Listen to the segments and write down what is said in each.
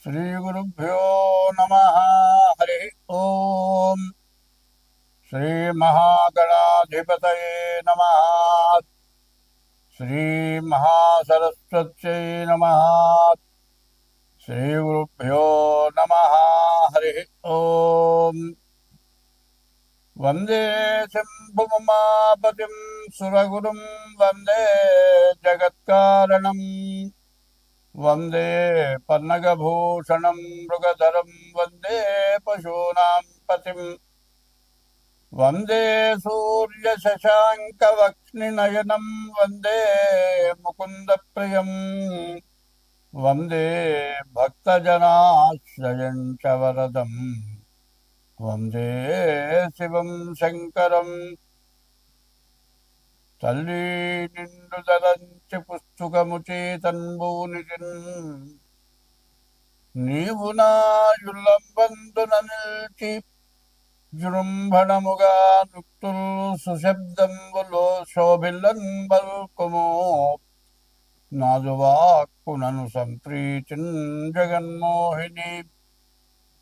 श्रीगुरुभ्यो नमः। हरि ओम। श्रीमहागणाधिपतये नमः। श्रीमहासरस्वत्यै नमः। श्रीगुरुभ्यो नमः। हरि ओम। वंदे शम्भुमापतिं सुरगुरुं वंदे जगत्कारणम् वंदे पन्नगभूषणं मृगधरं वंदे पशूनां पतिम् वंदे सूर्यशशाङ्कवक्ष्निनयनं वंदे मुकुन्दप्रियम् वंदे भक्तजनाश्रयं च वरदम् वंदे शिवं शङ्करम् तल्ली निंडुदलंचि पुस्तुकमुचे तन्बूनिजिन् నీవు నా యుల్లంబందున నిల్చి జృంభణముగా నుక్తుల్ సుశబ్దంబులో శోభిల్లన్ బల్కుము నాదువాక్కునను సంప్రీతిన్ జగన్మోహిని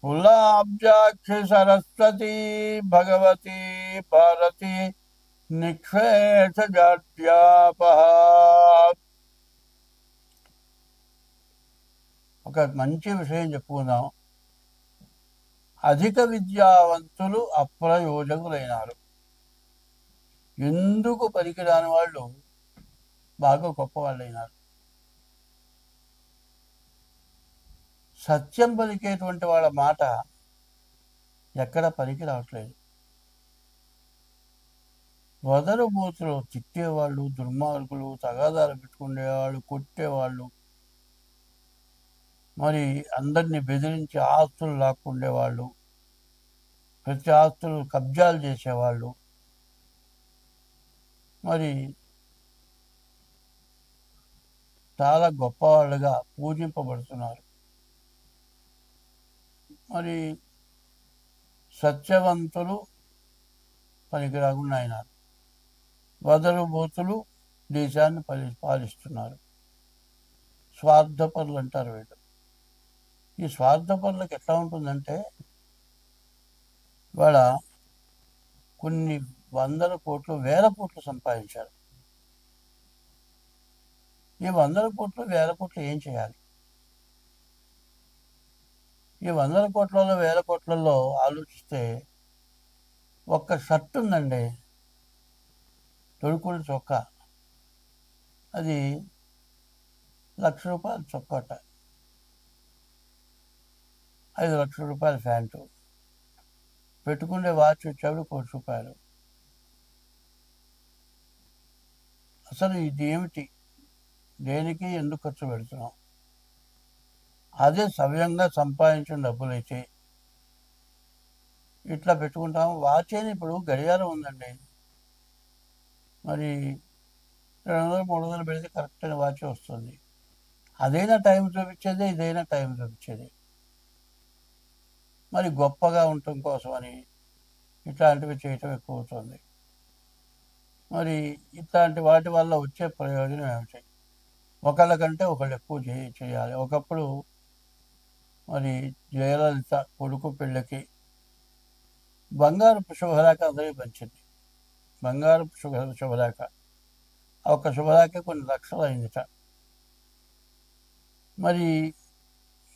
పుల్లాబ్జాక్షి సరస్వతి భగవతి భారతి నిక్షేషజాడ్యాపహ. ఒక మంచి విషయం చెప్పుకుందాం. అధిక విద్యావంతులు అప్రయోజకులైనారు. ఎందుకు పనికిరాని వాళ్ళు బాగా గొప్పవాళ్ళైనారు. సత్యం పలికేటువంటి వాళ్ళ మాట ఎక్కడ పనికి రావట్లేదు. వదరు బూతులు తిట్టేవాళ్ళు, దుర్మార్గులు, తగాదాలు పెట్టుకునేవాళ్ళు, కొట్టేవాళ్ళు, మరి అందరినీ బెదిరించి ఆస్తులు లాక్కుండేవాళ్ళు, ప్రతి ఆస్తులు కబ్జాలు చేసేవాళ్ళు, మరి చాలా గొప్పవాళ్ళుగా పూజింపబడుతున్నారు. మరి సత్యవంతులు పనికి రాకుండా అయినారు. వదరు బూతులు దేశాన్ని పాలిస్తున్నారు. స్వార్థపరులు అంటారు వీళ్ళు. ఈ స్వార్థపరులకు ఎట్లా ఉంటుందంటే, వాళ్ళ కొన్ని వందల కోట్లు, వేల కోట్లు సంపాదించారు. ఈ వందల కోట్లు, వేల కోట్లు ఏం చేయాలి? ఈ వందల కోట్లలో, వేల కోట్లలో ఆలోచిస్తే ఒక్క షర్ట్ ఉందండి, తొడుకుడు చొక్కా, అది ₹1,00,000 చొక్కాట, 5 లక్షల రూపాయల ప్యాంటు, పెట్టుకునే వాచ్ వచ్చేప్పుడు ₹1,00,00,000. అసలు ఇది ఏమిటి? దేనికి ఎందుకు ఖర్చు పెడుతున్నాం? అదే సవ్యంగా సంపాదించిన డబ్బులైతే ఇట్లా పెట్టుకుంటాం. వాచ్ అని ఇప్పుడు గడియారం ఉందండి, మరి 200-300 పెడితే కరెక్ట్ అయిన వాచ్ వస్తుంది. అదైనా టైం చూపించేది, ఇదైనా టైం చూపించేది. మరి గొప్పగా ఉండటం కోసమని ఇట్లాంటివి చేయటం ఎక్కువ అవుతుంది. మరి ఇట్లాంటి వాటి వల్ల వచ్చే ప్రయోజనం ఏమిటి? ఒకళ్ళకంటే ఒకళ్ళు ఎక్కువ చేయాలి. ఒకప్పుడు మరి జయలలిత కొడుకు పెళ్ళికి బంగారపు శుభలేఖ అందరికీ పంచింది. బంగారపు శుభలేఖ, ఒక శుభలేఖ కొన్ని లక్షలు అయిందిట. మరి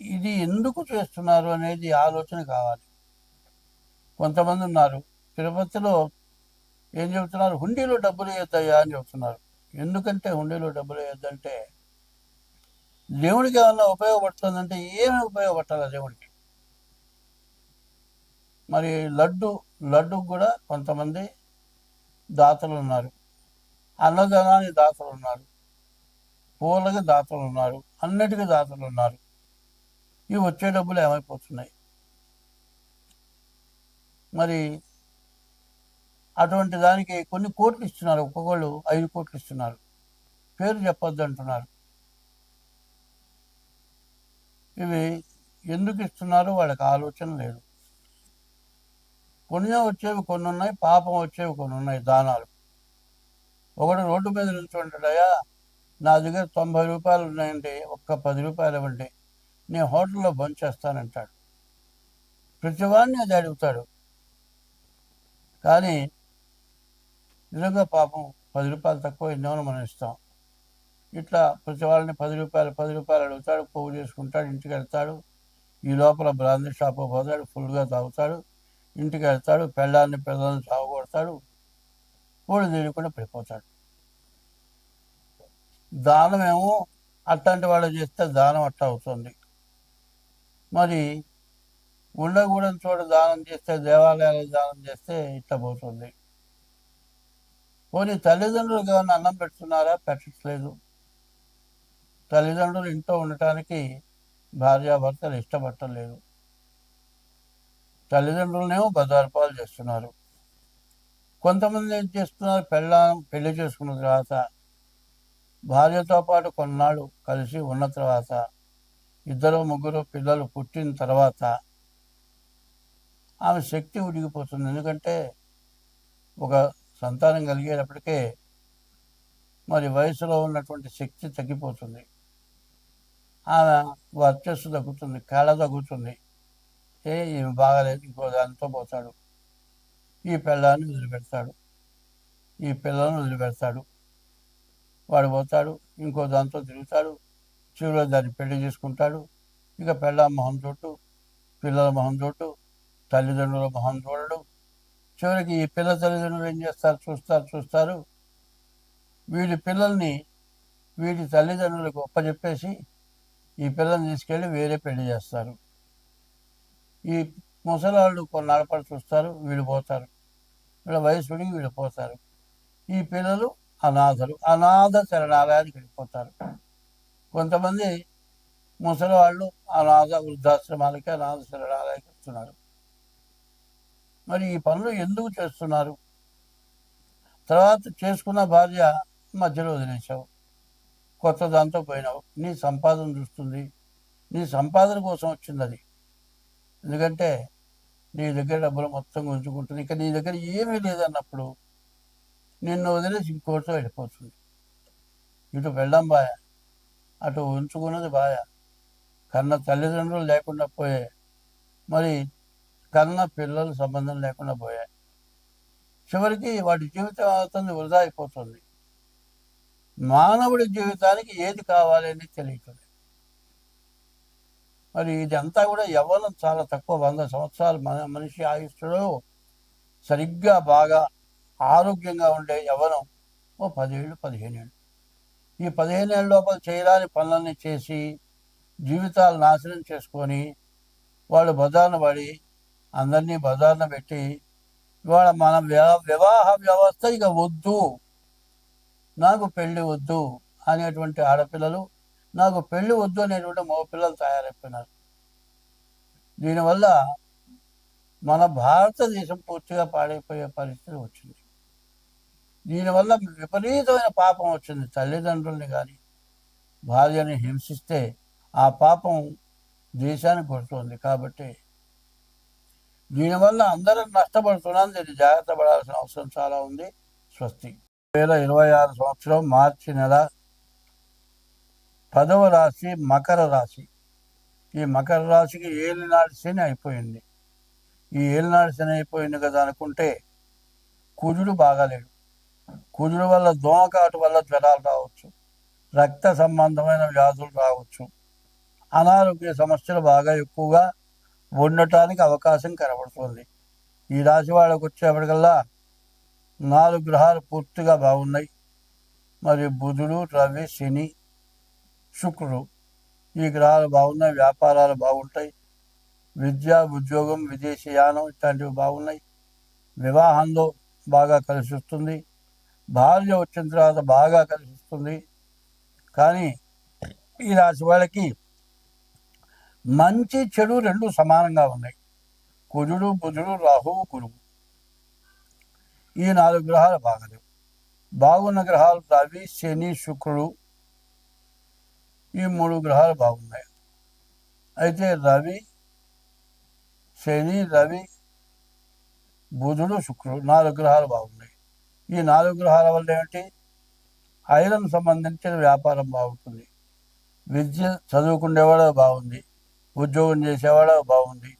ఇది ఎందుకు చేస్తున్నారు అనేది ఆలోచన కావాలి. కొంతమంది ఉన్నారు తిరుపతిలో ఏం చెబుతున్నారు, హుండీలో డబ్బులు వేయద్దయ్యా అని చెబుతున్నారు. ఎందుకంటే హుండీలో డబ్బులు వేయద్దంటే, దేవుడికి ఏమన్నా ఉపయోగపడుతుందంటే ఏమి ఉపయోగపడాలి దేవుడికి? మరి లడ్డుకు కూడా కొంతమంది దాతలు ఉన్నారు, అన్నదానానికి దాతలు ఉన్నారు, పూలకి దాతలు ఉన్నారు, అన్నిటికీ దాతలు ఉన్నారు. ఇవి వచ్చే డబ్బులు ఏమైపోతున్నాయి? మరి అటువంటి దానికి కొన్ని కోట్లు ఇస్తున్నారు. ఒక్కొక్కళ్ళు 5 కోట్లు ఇస్తున్నారు. పేరు చెప్పొద్దు అంటున్నారు. ఇవి ఎందుకు ఇస్తున్నారో వాళ్ళకి ఆలోచన లేదు. పుణ్యం వచ్చేవి కొన్ని ఉన్నాయి, పాపం వచ్చేవి కొన్ని ఉన్నాయి. దానాలు ఒకడు రోడ్డు మీద నిల్చుంటాడయా, నా దగ్గర 90 రూపాయలు ఉన్నాయండి, ఒక్క 10 రూపాయలు ఇవ్వండి, నేను హోటల్లో భోంచేస్తానంటాడు. ప్రతివాడిని అది అడుగుతాడు. కానీ నిజంగా పాపం 10 రూపాయలు తక్కువ ఎన్నోనో మనం ఇస్తాం. ఇట్లా ప్రతి వాళ్ళని 10 రూపాయలు అడుగుతాడు. పోగు చేసుకుంటాడు, ఇంటికి వెళ్తాడు. ఈ లోపల బ్రాందీ షాపు పోతాడు, ఫుల్గా తాగుతాడు, ఇంటికి వెళ్తాడు, పిల్లల్ని సాగుకొడతాడు, పూలు తీయకుండా పడిపోతాడు. దానం ఏమో అట్లాంటి వాళ్ళు చేస్తే దానం అట్లా అవుతుంది. మరి ఉండకూడని చోట దానం చేస్తే, దేవాలయాలకు దానం చేస్తే ఇట్లా పోతుంది. పోనీ తల్లిదండ్రులకు ఏమైనా అన్నం పెడుతున్నారా? పెట్టట్లేదు. తల్లిదండ్రులు ఇంట్లో ఉండటానికి భార్యాభర్తలు ఇష్టపడలేదు. తల్లిదండ్రులనేమో బజారుపాలు చేస్తున్నారు. కొంతమంది ఏం చేస్తున్నారు, పెళ్లి చేసుకున్న తర్వాత భార్యతో పాటు కొన్నాళ్ళు కలిసి ఉన్న తర్వాత 2-3 పిల్లలు పుట్టిన తర్వాత ఆమె శక్తి ఉడిగిపోతుంది. ఎందుకంటే ఒక సంతానం కలిగేటప్పటికే మరి వయసులో ఉన్నటువంటి శక్తి తగ్గిపోతుంది. ఆమె వర్చస్సు తగ్గుతుంది, కళ తగ్గుతుంది. ఈమె బాగాలేదు, ఇంకో దానితో పోతాడు. ఈ పిల్లాన్ని వదిలిపెడతాడు, ఈ పిల్లలను వదిలిపెడతాడు. వాడు పోతాడు, ఇంకో దాంతో తిరుగుతాడు. చివరిలో దాన్ని పెళ్లి చేసుకుంటాడు. ఇక పిల్ల మొహం చోటు, పిల్లల మొహం చోటు, తల్లిదండ్రుల మొహం చూడడు. చివరికి ఈ పిల్ల తల్లిదండ్రులు ఏం చేస్తారు, చూస్తారు. వీడి పిల్లల్ని వీడి తల్లిదండ్రులకు ఒప్పచెప్పేసి ఈ పిల్లల్ని తీసుకెళ్ళి వేరే పెళ్లి చేస్తారు. ఈ ముసలాళ్ళు కొన్నాళ్ళ పాటు చూస్తారు, వీళ్ళు పోతారు. వీళ్ళ వయసుడికి వీళ్ళు పోతారు. ఈ పిల్లలు అనాథలు, అనాథ శరణాలయానికి వెళ్ళిపోతారు. కొంతమంది ముసలివాళ్ళు వృద్ధాశ్రమాలకి, అనాథ శరణాలయానికి వస్తున్నారు. మరి ఈ పనులు ఎందుకు చేస్తున్నారు? తర్వాత చేసుకున్న భార్య మధ్యలో వదిలేసావు, కొత్త దాంతో పోయినావు. నీ సంపాదన చూస్తుంది, నీ సంపాదన కోసం వచ్చింది అది. ఎందుకంటే నీ దగ్గర డబ్బులు మొత్తం ఉంచుకుంటుంది. ఇక నీ దగ్గర ఏమీ లేదన్నప్పుడు నిన్ను వదిలేసి ఇంకోటితో వెళ్ళిపోతుంది. ఇటు వెళ్ళం బాయ, అటు ఉంచుకున్నది బాయ. కన్న తల్లిదండ్రులు లేకుండా పోయాయి, మరి కన్న పిల్లలు సంబంధం లేకుండా పోయాయి. చివరికి వాడి జీవితం అవుతుంది, వృధా అయిపోతుంది. మానవుడి జీవితానికి ఏది కావాలని తెలియట్లేదు. మరి ఇదంతా కూడా యవ్వనం చాలా తక్కువ. 100 సంవత్సరాలు మనిషి ఆయుష్లో సరిగ్గా బాగా ఆరోగ్యంగా ఉండే యవ్వనం 10 ఏళ్ళు, 15 ఏళ్ళు. ఈ 15 ఏళ్ళ లోపల చేయరాని పనులన్నీ చేసి జీవితాలు నాశనం చేసుకొని వాళ్ళు బజార్న పడి అందరినీ బజార్న పెట్టి ఇవాళ మన వివాహ వ్యవస్థ ఇక వద్దు, నాకు పెళ్ళి వద్దు అనేటువంటి ఆడపిల్లలు, నాకు పెళ్ళి వద్దు అనేటువంటి మగపిల్లలు తయారైపోయినారు. దీనివల్ల మన భారతదేశం పూర్తిగా పాడైపోయే పరిస్థితి వచ్చింది. దీనివల్ల విపరీతమైన పాపం వచ్చింది. తల్లిదండ్రుల్ని కానీ భార్యని హింసిస్తే ఆ పాపం దేశానికి కొడుతుంది. కాబట్టి దీనివల్ల అందరం నష్టపడుతున్నాం. దీన్ని జాగ్రత్త పడాల్సిన అవసరం చాలా ఉంది. స్వస్తి. 2026 సంవత్సరం మార్చి నెల 10వ రాశి మకర రాశి. ఈ మకర రాశికి ఏలినాటి శని అయిపోయింది. ఈ ఏలినాటి శని అయిపోయింది కదా అనుకుంటే కుజుడు బాగాలేడు. కుజుడు వల్ల దోమకాటు వల్ల జ్వరాలు రావచ్చు, రక్త సంబంధమైన వ్యాధులు రావచ్చు, అనారోగ్య సమస్యలు బాగా ఎక్కువగా ఉండటానికి అవకాశం కనబడుతుంది. ఈ రాశి వాళ్ళకు వచ్చేప్పటికల్లా 4 గ్రహాలు పూర్తిగా బాగున్నాయి. మరి బుధుడు, రవి, శని, శుక్రుడు ఈ గ్రహాలు బాగున్నాయి. వ్యాపారాలు బాగుంటాయి. విద్య, ఉద్యోగం, విదేశీయానం ఇట్లాంటివి బాగున్నాయి. వివాహంలో బాగా కలిసి వస్తుంది. భార్య వచ్చిన తర్వాత బాగా కలిసి వస్తుంది. కానీ ఈ రాశి వాళ్ళకి మంచి చెడు రెండు సమానంగా ఉన్నాయి. కుజుడు, బుధుడు, రాహువు, గురువు ఈ 4 గ్రహాలు బాగలేవు. బాగున్న గ్రహాలు రవి, శని, శుక్రుడు ఈ 3 గ్రహాలు బాగున్నాయి. అయితే శని, బుధుడు, శుక్రుడు 4 గ్రహాలు బాగున్నాయి. ఈ 4 గ్రహాల వల్ల ఏమిటి? ఐరన్ సంబంధించిన వ్యాపారం బాగుంటుంది. విద్య చదువుకునేవాడు బాగుంది. ఉద్యోగం చేసేవాళ్ళ బాగుంది.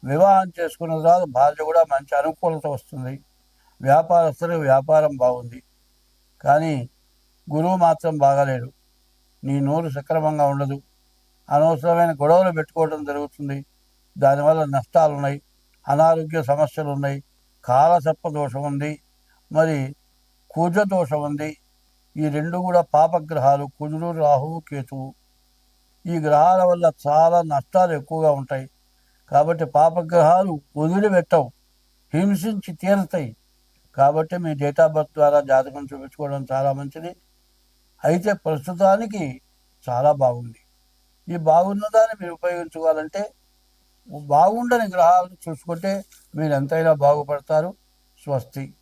వివాహం చేసుకున్న తర్వాత భార్య కూడా మంచి అనుకూలత వస్తుంది. వ్యాపారస్తులకు వ్యాపారం బాగుంది. కానీ గురువు మాత్రం బాగాలేడు. నీ నోరు సక్రమంగా ఉండదు. అనవసరమైన గొడవలు పెట్టుకోవడం జరుగుతుంది. దానివల్ల నష్టాలు ఉన్నాయి. అనారోగ్య సమస్యలు ఉన్నాయి. కాలసర్ప దోషం ఉంది. మరి కుజ దోషం ఉంది. ఈ రెండు కూడా పాపగ్రహాలు, కుజుడు, రాహువు, కేతువు. ఈ గ్రహాల వల్ల చాలా నష్టాలు ఎక్కువగా ఉంటాయి. కాబట్టి పాపగ్రహాలు వదిలిపెట్టవు, హింసించి తీరుతాయి. కాబట్టి మీ డేట్ ఆఫ్ బర్త్ ద్వారా జాతకం చూపించుకోవడం చాలా మంచిది. అయితే ప్రస్తుతానికి చాలా బాగుంది. ఈ బాగున్న దాన్ని మీరు ఉపయోగించుకోవాలంటే బాగుండని గ్రహాలను చూసుకుంటే మీరు ఎంతైనా బాగుపడతారు. స్వస్తి.